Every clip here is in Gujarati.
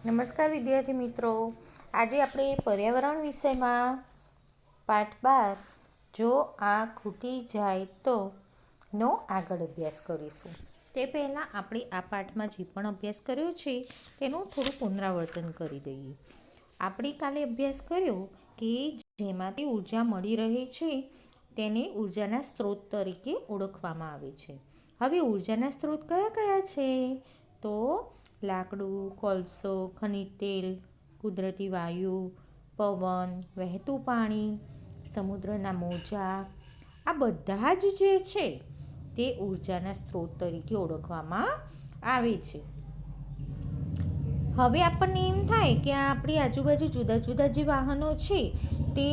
નમસ્કાર વિદ્યાર્થી મિત્રો, આજે આપણે પર્યાવરણ વિષયમાં પાઠ 12 જો આ ખૂટી જાય તો નો આગળ અભ્યાસ કરીશું. તે પહેલાં આપણે આ પાઠમાં જે પણ અભ્યાસ કર્યો છે તેનું થોડું પુનરાવર્તન કરી દઈએ. આપણે કાલે અભ્યાસ કર્યો કે જેમાંથી ઉર્જા મળી રહે છે તેને ઉર્જાના સ્ત્રોત તરીકે ઓળખવામાં આવે છે. હવે ઉર્જાના સ્ત્રોત કયા કયા છે? તો લાકડું, કોલસો, ખનિજ તેલ, કુદરતી વાયુ, પવન, વહેતું પાણી, સમુદ્રના મોજા, આ બધા જ જે છે તે ઉર્જાના સ્ત્રોત તરીકે ઓળખવામાં આવે છે. હવે આપણને એમ થાય કે આપણી આજુબાજુ જુદા જુદા જે વાહનો છે તે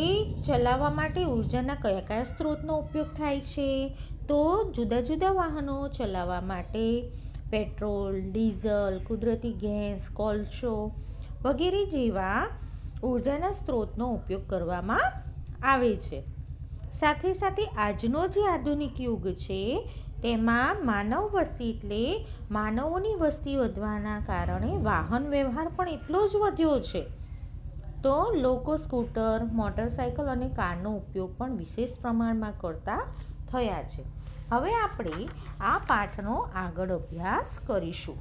ચલાવવા માટે ઉર્જાના કયા કયા સ્ત્રોતનો ઉપયોગ થાય છે? તો જુદા જુદા વાહનો ચલાવવા માટે પેટ્રોલ, ડીઝલ, કુદરતી ગેસ, કોલસો વગેરે જેવા ઉર્જાના સ્ત્રોતનો ઉપયોગ કરવામાં આવે છે. સાથે સાથે આજનો જે આધુનિક યુગ છે તેમાં માનવ વસ્તી એટલે માનવોની વસ્તી વધવાના કારણે વાહન વ્યવહાર પણ એટલો જ વધ્યો છે. તો લોકો સ્કૂટર, મોટરસાયકલ અને કારનો ઉપયોગ પણ વિશેષ પ્રમાણમાં કરતા થયા છે. હવે આપણે આ પાઠનો આગળ અભ્યાસ કરીશું.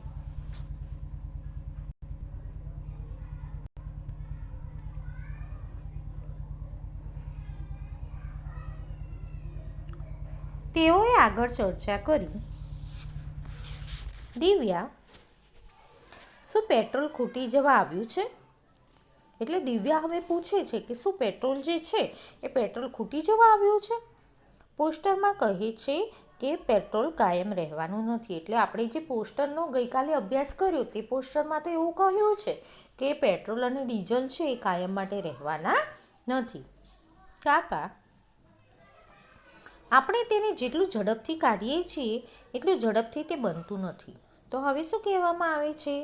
તેઓએ આગળ ચર્ચા કરી. દિવ્યા, શું પેટ્રોલ ખૂટી જવા આવ્યું છે? એટલે દિવ્યા હવે પૂછે છે કે શું પેટ્રોલ જે છે એ પેટ્રોલ ખૂટી જવા આવ્યું છે? પોસ્ટરમાં કહે છે કે પેટ્રોલ કાયમ રહેવાનું નથી. એટલે આપણે જે પોસ્ટરનો ગઈકાલે અભ્યાસ કર્યો તે પોસ્ટરમાં તો એવું કહ્યું છે કે પેટ્રોલ અને ડીઝલ છે એ કાયમ માટે રહેવાના નથી. કાકા, આપણે તેને જેટલું ઝડપથી કાઢીએ છીએ એટલું ઝડપથી તે બનતું નથી. તો હવે શું કહેવામાં આવે છે?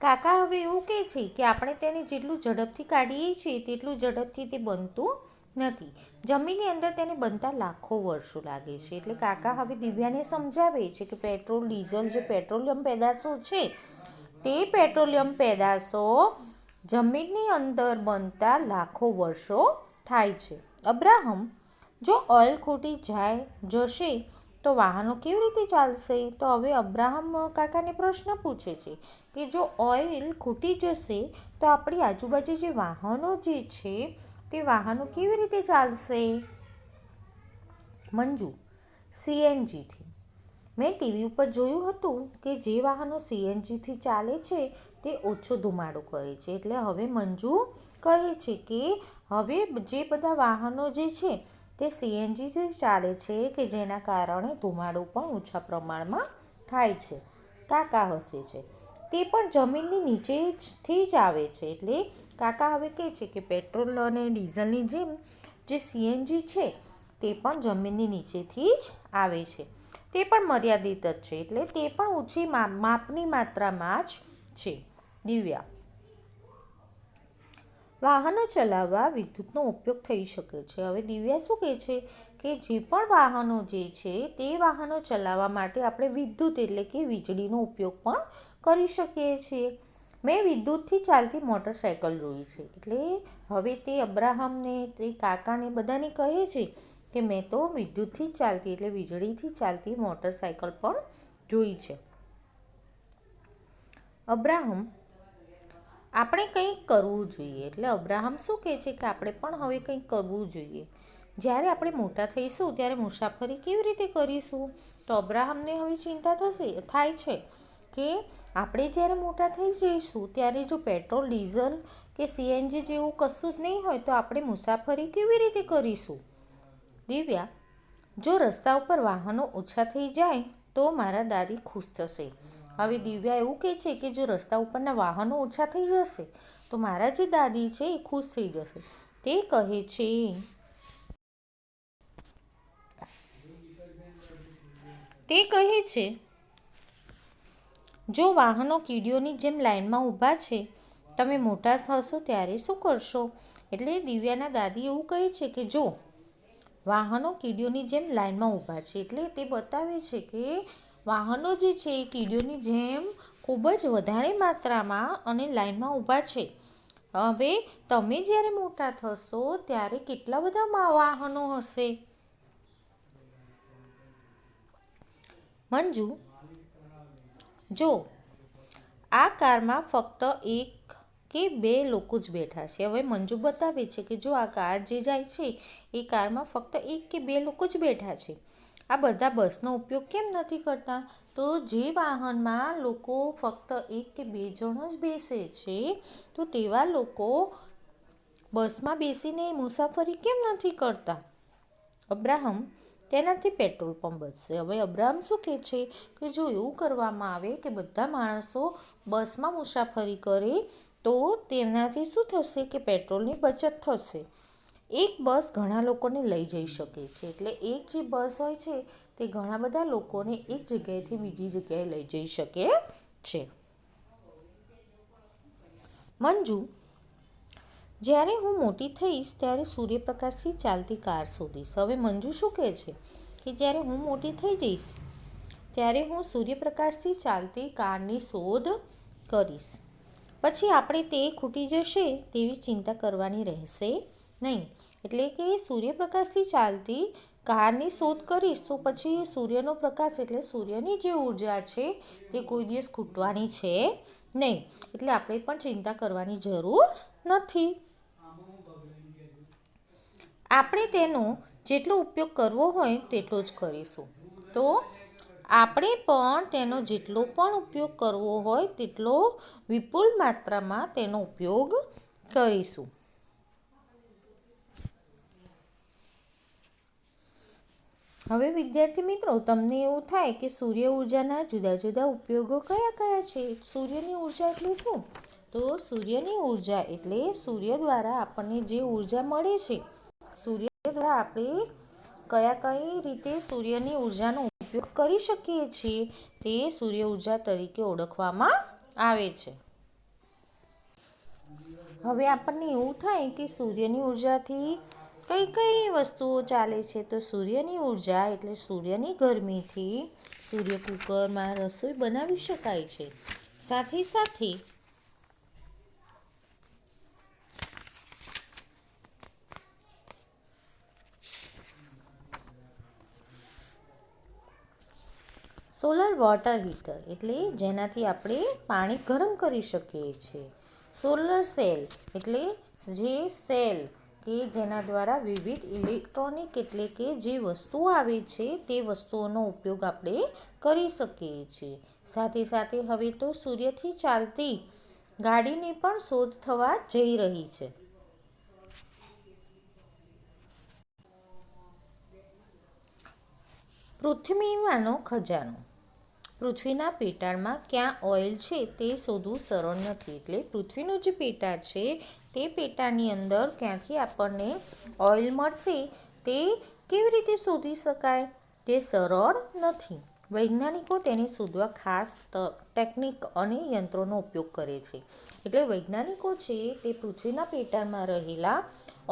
કાકા હવે એવું કહે છે કે આપણે તેને જેટલું ઝડપથી કાઢીએ છીએ તેટલું ઝડપથી તે બનતું નથી. જમીનની અંદર તેને બનતા લાખો વર્ષો લાગે છે. એટલે કાકા હવે દિવ્યાને સમજાવે છે કે પેટ્રોલ, ડીઝલ જે પેટ્રોલિયમ પેદાશો છે તે પેટ્રોલિયમ પેદાશો જમીનની અંદર બનતા લાખો વર્ષો થાય છે. અબ્રાહમ, જો ઓઇલ ખૂટી જશે તો વાહનો કેવી રીતે ચાલશે? તો હવે અબ્રાહમ કાકાને પ્રશ્ન પૂછે છે કે જો ઓઇલ ખૂટી જશે તો આપણી આજુબાજુ જે વાહનો જે છે તે વાહનો કેવી રીતે ચાલશે? મંજુ, સીએનજીથી. મેં ટીવી ઉપર જોયું હતું કે જે વાહનો સીએનજીથી ચાલે છે તે ઓછો ધુમાડો કરે છે. એટલે હવે મંજુ કહે છે કે હવે જે બધા વાહનો જે છે તે સીએનજીથી ચાલે છે કે જેના કારણે ધુમાડો પણ ઓછા પ્રમાણમાં થાય છે. કાકા હસે છે. તે પણ જમીનની નીચેથી જ આવે છે. એટલે કાકા હવે કહે છે કે પેટ્રોલ અને ડીઝલની જેમ જે સીએનજી છે તે પણ જમીનની નીચેથી જ આવે છે. તે પણ મર્યાદિત જ છે. એટલે તે પણ ઓછી માપની માત્રામાં જ છે. દિવ્યા, વાહનો ચલાવવા વિદ્યુતનો ઉપયોગ થઈ શકે છે. હવે દિવ્યા શું કહે છે કે જે પણ વાહનો જે છે તે વાહનો ચલાવવા માટે આપણે વિદ્યુત એટલે કે વીજળીનો ઉપયોગ પણ કરી શકીએ છીએ. મેં વિદ્યુતથી ચાલતી મોટરસાયકલ જોઈ છે. એટલે હવે તે અબ્રાહમને, તે કાકાને બધાને કહે છે કે મેં તો વિદ્યુતથી જ ચાલતી એટલે વીજળીથી ચાલતી મોટરસાયકલ પણ જોઈ છે. અબ્રાહમ, આપણે કંઈક કરવું જોઈએ. એટલે અબ્રાહમ શું કહે છે કે આપણે પણ હવે કંઈક કરવું જોઈએ. જ્યારે આપણે મોટા થઈશું ત્યારે મુસાફરી કેવી રીતે કરીશું? તો અબ્રાહમને હવે ચિંતા થાય છે કે આપણે જ્યારે મોટા થઈ જઈશું ત્યારે જો પેટ્રોલ, ડીઝલ કે સીએનજી જેવું કશું જ નહીં હોય તો આપણે મુસાફરી કેવી રીતે કરીશું? દિવ્યા, જો રસ્તા ઉપર વાહનો ઓછા થઈ જાય તો મારા દાદી ખુશ થશે. હવે દિવ્યા એવું કહે છે કે જો રસ્તા ઉપરના વાહનો ઓછા થઈ જશે તો મારા જે દાદી છે એ ખુશ થઈ જશે. તે કહે છે જો વાહનો કીડીઓની જેમ લાઇનમાં ઊભા છે તમે મોટા થશો ત્યારે શું કરશો? એટલે દિવ્યાના દાદી એવું કહે છે કે જો વાહનો કીડીઓની જેમ લાઈનમાં ઊભા છે. એટલે તે બતાવે છે કે વાહનો જે છે એ કીડીઓની જેમ ખૂબ જ વધારે માત્રામાં અને લાઈનમાં ઊભા છે. હવે તમે જ્યારે મોટા થશો ત્યારે કેટલા બધા વાહનો હશે? મંજુ, જો આ કારમાં ફક્ત એક કે બે લોકો જ બેઠા છે. હવે મંજુ બતાવે છે કે જો આ કાર જે જાય છે એ કારમાં ફક્ત એક કે બે લોકો જ બેઠા છે. આ બધા બસનો ઉપયોગ કેમ નથી કરતા? તો જે વાહનમાં લોકો ફક્ત એક કે બે જણ જ બેસે છે તો તેવા લોકો બસમાં બેસીને મુસાફરી કેમ નથી કરતા? અબ્રાહમ, તેનાથી પેટ્રોલ પણ બચશે. હવે અબ્રાહમ શું કહે છે કે જો એવું કરવામાં આવે કે બધા માણસો બસમાં મુસાફરી કરે તો તેનાથી શું થશે કે પેટ્રોલની બચત થશે. એક બસ ઘણા લોકોને લઈ જઈ શકે છે. એટલે એક જે બસ હોય છે તે ઘણા બધા લોકોને એક જગ્યાએથી બીજી જગ્યાએ લઈ જઈ શકે છે. મંજુ, જ્યારે હું મોટી થઈશ ત્યારે સૂર્યપ્રકાશથી ચાલતી કાર શોધીશ. હવે મંજુ શું કહે છે કે જ્યારે હું મોટી થઈ જઈશ ત્યારે હું સૂર્યપ્રકાશથી ચાલતી કારની શોધ કરીશ. પછી આપણે તે ખૂટી જશે તેવી ચિંતા કરવાની રહેશે નહીં. એટલે કે સૂર્યપ્રકાશથી ચાલતી કારની શોધ કરીશ તો પછી સૂર્યનો પ્રકાશ એટલે સૂર્યની જે ઉર્જા છે તે કોઈ દિવસ ખૂટવાની છે નહીં. એટલે આપણે પણ ચિંતા કરવાની જરૂર નથી. આપણે તેનો જેટલો ઉપયોગ કરવો હોય તેટલો જ કરીશું. તો આપણે પણ તેનો જેટલો પણ ઉપયોગ કરવો હોય તેટલો વિપુલ માત્રામાં તેનો ઉપયોગ કરીશું. હવે વિદ્યાર્થી મિત્રો, તમને એવું થાય કે સૂર્ય ઉર્જાના જુદા જુદા ઉપયોગો કયા કયા છે? સૂર્યની ઉર્જા એટલે શું? તો સૂર્યની ઉર્જા એટલે સૂર્ય દ્વારા આપણને જે ઉર્જા મળે છે, સૂર્ય દ્વારા આપણે કઈ રીતે સૂર્યની ઉર્જાનો ઉપયોગ કરી શકીએ છીએ તે સૂર્ય ઉર્જા તરીકે ઓળખવામાં આવે છે. હવે આપણને એવું થાય કે સૂર્યની ઉર્જાથી કઈ કઈ વસ્તુઓ ચાલે છે? તો સૂર્યની ઉર્જા એટલે સૂર્યની ગરમીથી સૂર્ય કુકરમાં રસોઈ બનાવી શકાય છે. સાથે સાથે સોલર વોટર હીટર એટલે જેનાથી આપણે પાણી ગરમ કરી શકીએ છીએ. સોલર સેલ એટલે જે સેલ કે જેના દ્વારા વિવિધ ઇલેક્ટ્રોનિક એટલે કે જે વસ્તુઓ આવે છે તે વસ્તુઓનો ઉપયોગ આપણે કરી શકીએ છીએ. સાથે સાથે હવે તો સૂર્યથી ચાલતી ગાડીની પણ શોધ થવા જઈ રહી છે. પૃથ્વીમાંનો ખજાનો. પૃથ્વીના પેટાળમાં ક્યાં ઓઇલ છે તે શોધવું સરળ નથી. એટલે પૃથ્વીનું જે પેટાળ છે તે પેટાળની અંદર ક્યાંથી આપણને ઓઇલ મળશે તે કેવી રીતે શોધી શકાય? તે સરળ નથી. વૈજ્ઞાનિકો તેને શોધવા ખાસ ટેકનિક અને યંત્રોનો ઉપયોગ કરે છે. એટલે વૈજ્ઞાનિકો છે તે પૃથ્વીના પેટાળમાં રહેલા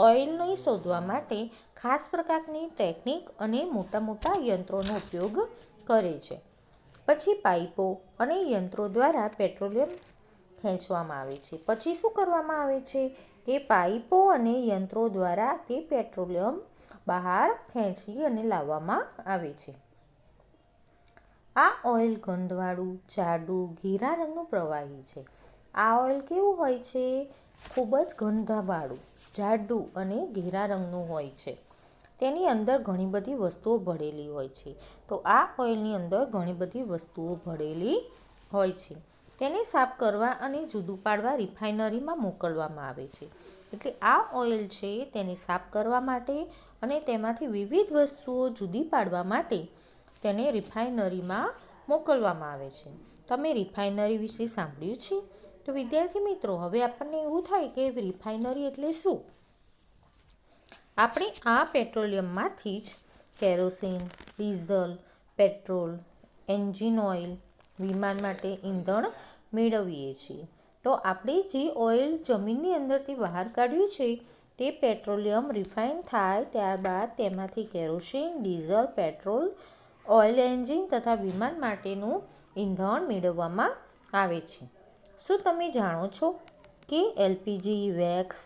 ઓઇલને શોધવા માટે ખાસ પ્રકારની ટેકનિક અને મોટા મોટા યંત્રોનો ઉપયોગ કરે છે. પછી પાઇપો અને યંત્રો દ્વારા પેટ્રોલિયમ ખેંચવામાં આવે છે. પછી શું કરવામાં આવે છે કે પાઇપો અને યંત્રો દ્વારા તે પેટ્રોલિયમ બહાર ખેંચી અને લાવવામાં આવે છે. આ ઓઇલ ગંધવાળું, જાડું, ઘેરા રંગનું પ્રવાહી છે. આ ઓઇલ કેવું હોય છે? ખૂબ જ ગંધવાળું, જાડું અને ઘેરા રંગનું હોય છે. તેની અંદર ઘણી બધી વસ્તુઓ ભળેલી હોય છે. તો આ ઓઇલની અંદર ઘણી બધી વસ્તુઓ ભળેલી હોય છે. તેને સાફ કરવા અને જુદું પાડવા રિફાઇનરીમાં મોકલવામાં આવે છે. એટલે આ ઓઇલ છે તેને સાફ કરવા માટે અને તેમાંથી વિવિધ વસ્તુઓ જુદી પાડવા માટે તેને રિફાઇનરીમાં મોકલવામાં આવે છે. તમે રિફાઇનરી વિશે સાંભળ્યું છે? તો વિદ્યાર્થી મિત્રો, હવે આપણને એવું થાય કે રિફાઇનરી એટલે શું? આપણે આ પેટ્રોલિયમમાંથી જ kerosene, diesel, petrol, engine oil, વિમાન માટે ઈંધણ મેળવીએ છીએ. તો આપણે જે ઓઇલ જમીનની અંદરથી બહાર કાઢ્યું છે તે પેટ્રોલિયમ રિફાઇન થાય ત્યારબાદ તેમાંથી kerosene, diesel, petrol, oil engine તથા વિમાન માટેનું ઈંધણ મેળવવામાં આવે છે. શું તમે જાણો છો કે એલપીજી, વેક્સ,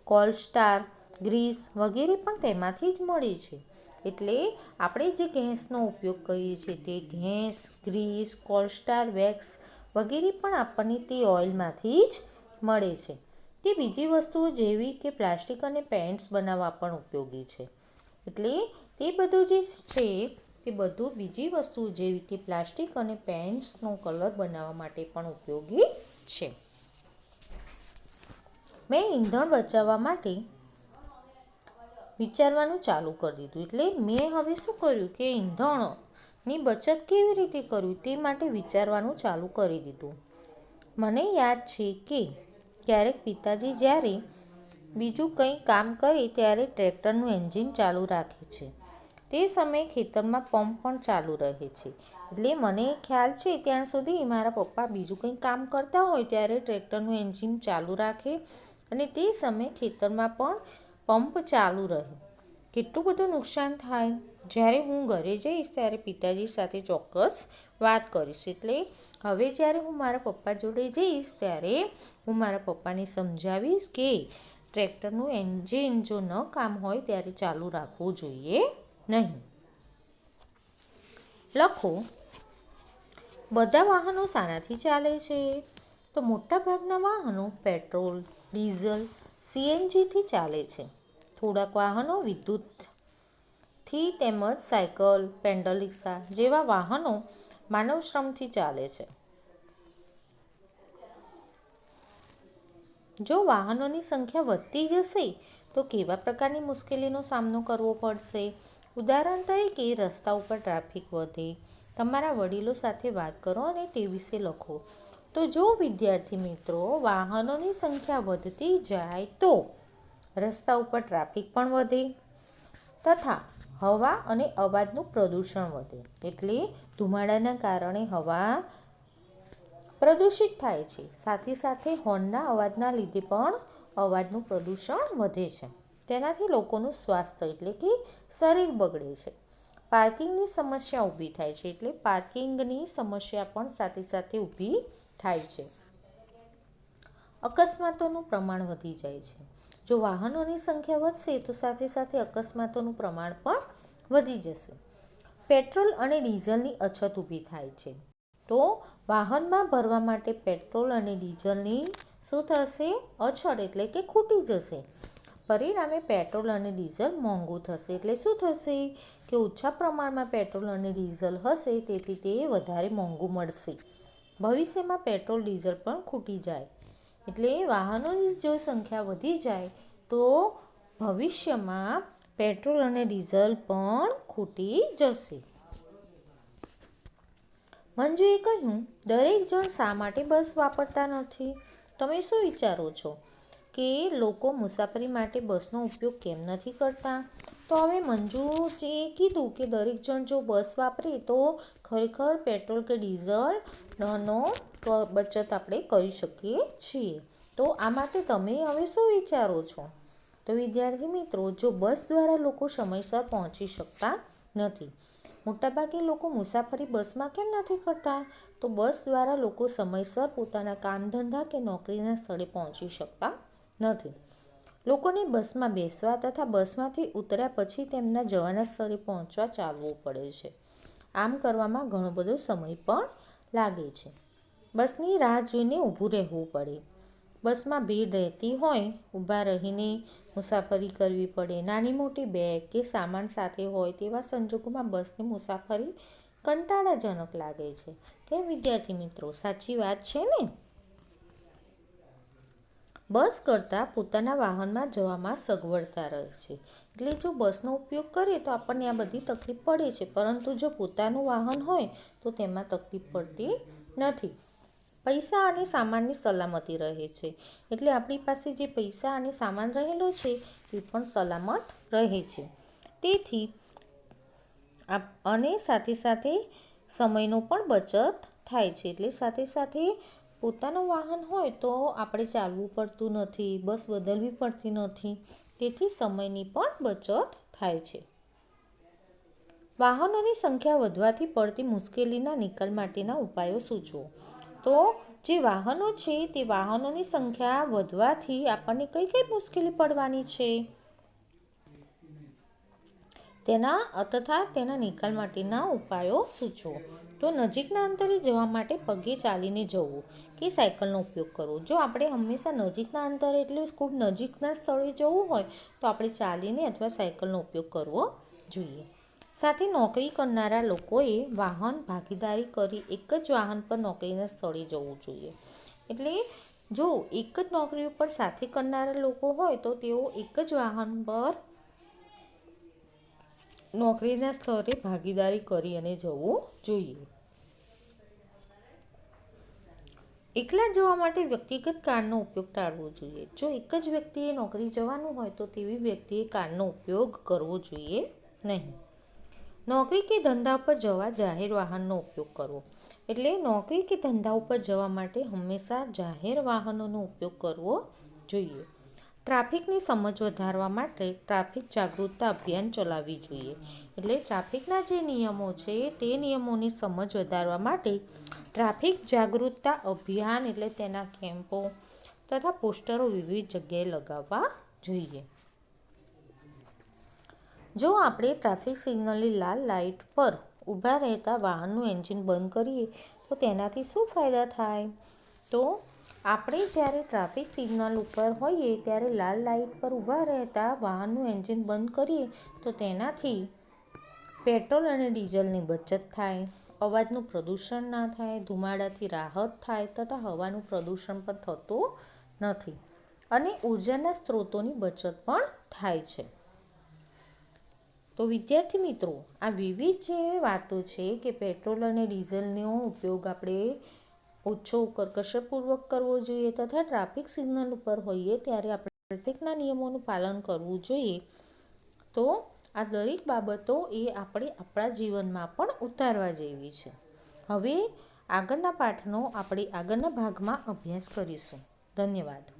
કોલસ્ટાર, ગ્રીસ વગેરે પણ તેમાંથી જ મળે છે. એટલે આપણે જે ગેસનો ઉપયોગ કરીએ છીએ તે ગેસ, ગ્રીસ, કોલસ્ટાર, વેક્સ વગેરે પણ આપણને તે ઓઇલમાંથી જ મળે છે. તે બીજી વસ્તુઓ જેવી કે પ્લાસ્ટિક અને પેન્ટ્સ બનાવવા પણ ઉપયોગી છે. એટલે તે બધું જે છે તે બધું બીજી વસ્તુઓ જેવી કે પ્લાસ્ટિક અને પેન્ટ્સનો કલર બનાવવા માટે પણ ઉપયોગી છે. મેં ઈંધણ બચાવવા માટે વિચારવાનું ચાલુ કરી દીધું. એટલે મેં હવે શું કર્યું કે ઈંધણની બચત કેવી રીતે કરવી તે માટે વિચારવાનું ચાલુ કરી દીધું. મને યાદ છે કે ક્યારેક પિતાજી જ્યારે બીજું કંઈ કામ કરે ત્યારે ટ્રેક્ટરનું એન્જિન ચાલુ રાખે છે. તે સમયે ખેતરમાં પંપ પણ ચાલુ રહે છે. એટલે મને ખ્યાલ છે ત્યાં સુધી મારા પપ્પા બીજું કંઈ કામ કરતા હોય ત્યારે ટ્રેક્ટરનું એન્જિન ચાલુ રાખે અને તે સમયે ખેતરમાં પણ પંપ ચાલુ રહે. કેટલું બધું નુકસાન થાય. જ્યારે હું ઘરે જઈશ ત્યારે પિતાજી સાથે ચોક્કસ વાત કરીશ. એટલે હવે જ્યારે હું મારા પપ્પા જોડે જઈશ ત્યારે હું મારા પપ્પાને સમજાવીશ કે ટ્રેક્ટરનું એન્જિન જો ન કામ હોય ત્યારે ચાલુ રાખવું જોઈએ નહીં. લખો, બધા વાહનો શાનાથી ચાલે છે? તો મોટાભાગના વાહનો પેટ્રોલ, ડીઝલ, સીએનજીથી ચાલે છે. થોડાક વાહનો વિદ્યુતથી તેમજ સાયકલ, પેડલ રિક્ષા જેવા વાહનો માનવ શ્રમથી ચાલે છે. જો વાહનોની સંખ્યા વધતી જશે તો કેવા પ્રકારની મુશ્કેલીનો સામનો કરવો પડશે? ઉદાહરણ તરીકે રસ્તા ઉપર ટ્રાફિક વધે. તમારા વડીલો સાથે વાત કરો અને તે વિશે લખો. તો જો વિદ્યાર્થી મિત્રો વાહનોની સંખ્યા વધતી જાય તો રસ્તા ઉપર ટ્રાફિક પણ વધે તથા હવા અને અવાજનું પ્રદૂષણ વધે. એટલે ધુમાડાના કારણે હવા પ્રદૂષિત થાય છે. સાથે સાથે હોર્નના અવાજના લીધે પણ અવાજનું પ્રદૂષણ વધે છે. તેનાથી લોકોનું સ્વાસ્થ્ય એટલે કે શરીર બગડે છે. પાર્કિંગની સમસ્યા ઊભી થાય છે. એટલે પાર્કિંગની સમસ્યા પણ સાથે સાથે ઊભી થાય છે. અકસ્માતોનું પ્રમાણ વધી જાય છે. જો વાહનોની સંખ્યા વધશે તો સાથે સાથે અકસ્માતોનું પ્રમાણ પણ વધી જશે. પેટ્રોલ અને ડીઝલની અછત ઊભી થાય છે. તો વાહનમાં ભરવા માટે પેટ્રોલ અને ડીઝલની શું થશે? અછત એટલે કે ખૂટી જશે. પરિણામે પેટ્રોલ અને ડીઝલ મોંઘું થશે. એટલે શું થશે કે ઓછા પ્રમાણમાં પેટ્રોલ અને ડીઝલ હશે તેથી તે વધારે મોંઘું મળશે. ભવિષ્યમાં પેટ્રોલ ડીઝલ પણ ખૂટી જાય. એટલે વાહનોની જો સંખ્યા વધી જાય તો ભવિષ્યમાં પેટ્રોલ અને ડીઝલ પણ ખૂટી જશે. મંજુએ કહ્યું, દરેક જણ શા માટે બસ વાપરતા નથી? તમે શું વિચારો છો કે લોકો મુસાફરી માટે બસનો ઉપયોગ કેમ નથી કરતા? તો હવે મંજુએ કીધું કે દરેક જણ જો બસ વાપરે તો ખરેખર પેટ્રોલ કે ડીઝલનો બચત આપણે કરી શકીએ છીએ. તો આ માટે તમે હવે શું વિચારો છો? તો વિદ્યાર્થી મિત્રો, જો બસ દ્વારા લોકો સમયસર પહોંચી શકતા નથી. મોટાભાગે લોકો મુસાફરી બસમાં કેમ નથી કરતા? તો બસ દ્વારા લોકો સમયસર પોતાના કામ ધંધા કે નોકરીના સ્થળે પહોંચી શકતા નથી. લોકોને બસમાં બેસવા તથા બસમાંથી ઉતર્યા પછી તેમના જવાના સ્થળે પહોંચવા ચાલવું પડે છે. આમ કરવામાં ઘણો બધો સમય પણ લાગે છે. બસની રાહ જોઈને ઊભું રહેવું પડે. બસમાં ભીડ રહેતી હોય, ઊભા રહીને મુસાફરી કરવી પડે. નાની મોટી બેગ કે સામાન સાથે હોય તેવા સંજોગોમાં બસની મુસાફરી કંટાળાજનક લાગે છે. કે વિદ્યાર્થી મિત્રો, સાચી વાત છે ને? બસ કરતાં પોતાના વાહનમાં જવામાં સગવડતા રહે છે. એટલે જો બસનો ઉપયોગ કરીએ તો આપણને આ બધી તકલીફ પડે છે. પરંતુ જો પોતાનું વાહન હોય તો તેમાં તકલીફ પડતી નથી. પૈસા અને સામાનની સલામતી રહે છે. એટલે આપણી પાસે જે પૈસા અને સામાન રહેલો છે એ પણ સલામત રહે છે. તેથી અને સાથે સાથે સમયનો પણ બચત થાય છે. એટલે સાથે સાથે પોતાનું વાહન હોય તો આપણે ચાલવું પડતું નથી, બસ બદલવી પડતી નથી, તેથી સમયની પણ બચત થાય છે. વાહનોની સંખ્યા વધવાથી પડતી મુશ્કેલીના નિકાલ માટેના ઉપાયો સૂચવો. તો જે વાહનો છે તે વાહનોની સંખ્યા વધવાથી આપણને કઈ કઈ મુશ્કેલી પડવાની છે તેના નિકાલ માટેના ઉપાયો સૂચવો. તો નજીકના અંતરે જવા માટે પગે ચાલીને જવું કે સાયકલનો ઉપયોગ કરવો. જો આપણે હંમેશા નજીકના અંતરે એટલે ખૂબ નજીકના સ્થળે જવું હોય તો આપણે ચાલીને અથવા સાયકલનો ઉપયોગ કરવો જોઈએ. સાથે નોકરી કરનારા લોકોએ વાહન ભાગીદારી કરી એક જ વાહન પર નોકરીના સ્થળે જવું જોઈએ. એટલે જો એક જ નોકરી ઉપર સાથે કરનારા લોકો હોય તો તેઓ એક જ વાહન પર નોકરીના સ્થળે ભાગીદારી કરી અને જવું જોઈએ. એકલા જવા માટે વ્યક્તિગત કારનો ઉપયોગ ટાળવો જોઈએ. જો એક જ વ્યક્તિએ નોકરી જવાનું હોય તો તેવી વ્યક્તિએ કારનો ઉપયોગ કરવો જોઈએ નહીં. નોકરી કે ધંધા પર જવા જાહેર વાહનનો ઉપયોગ કરવો. એટલે નોકરી કે ધંધા ઉપર જવા માટે હંમેશા જાહેર વાહનોનો ઉપયોગ કરવો જોઈએ. ટ્રાફિકની સમજ વધારવા માટે ટ્રાફિક જાગૃતતા અભિયાન ચલાવવી જોઈએ. એટલે ટ્રાફિકના જે નિયમો છે તે નિયમોની સમજ વધારવા માટે ટ્રાફિક જાગૃતતા અભિયાન એટલે તેના કેમ્પો તથા પોસ્ટરો વિવિધ જગ્યાએ લગાવવા જોઈએ. જો આપણે ટ્રાફિક સિગ્નલની લાલ લાઇટ પર ઊભા રહેતા વાહનનું એન્જિન બંધ કરીએ તો તેનાથી શું ફાયદા થાય? તો આપણે જ્યારે ટ્રાફિક સિગ્નલ ઉપર હોઈએ ત્યારે લાલ લાઇટ પર ઊભા રહેતા વાહનનું એન્જિન બંધ કરીએ તો તેનાથી પેટ્રોલ અને ડીઝલની બચત થાય, અવાજનું પ્રદૂષણ ના થાય, ધુમાડાથી રાહત થાય તથા હવાનું પ્રદૂષણ પણ થતું નથી અને ઉર્જાના સ્ત્રોતોની બચત પણ થાય છે. તો વિદ્યાર્થી મિત્રો, આ વિવિધ જે વાતો છે કે પેટ્રોલ અને ડીઝલનો ઉપયોગ આપણે ઓછો કરકસરપૂર્વક કરવો જોઈએ તથા ટ્રાફિક સિગ્નલ ઉપર હોઈએ ત્યારે આપણે ટ્રાફિકના નિયમોનું પાલન કરવું જોઈએ. તો આ દરેક બાબતો એ આપણે આપણા જીવનમાં પણ ઉતારવા જેવી છે. હવે આગળના પાઠનો આપણે આગળના ભાગમાં અભ્યાસ કરીશું. ધન્યવાદ.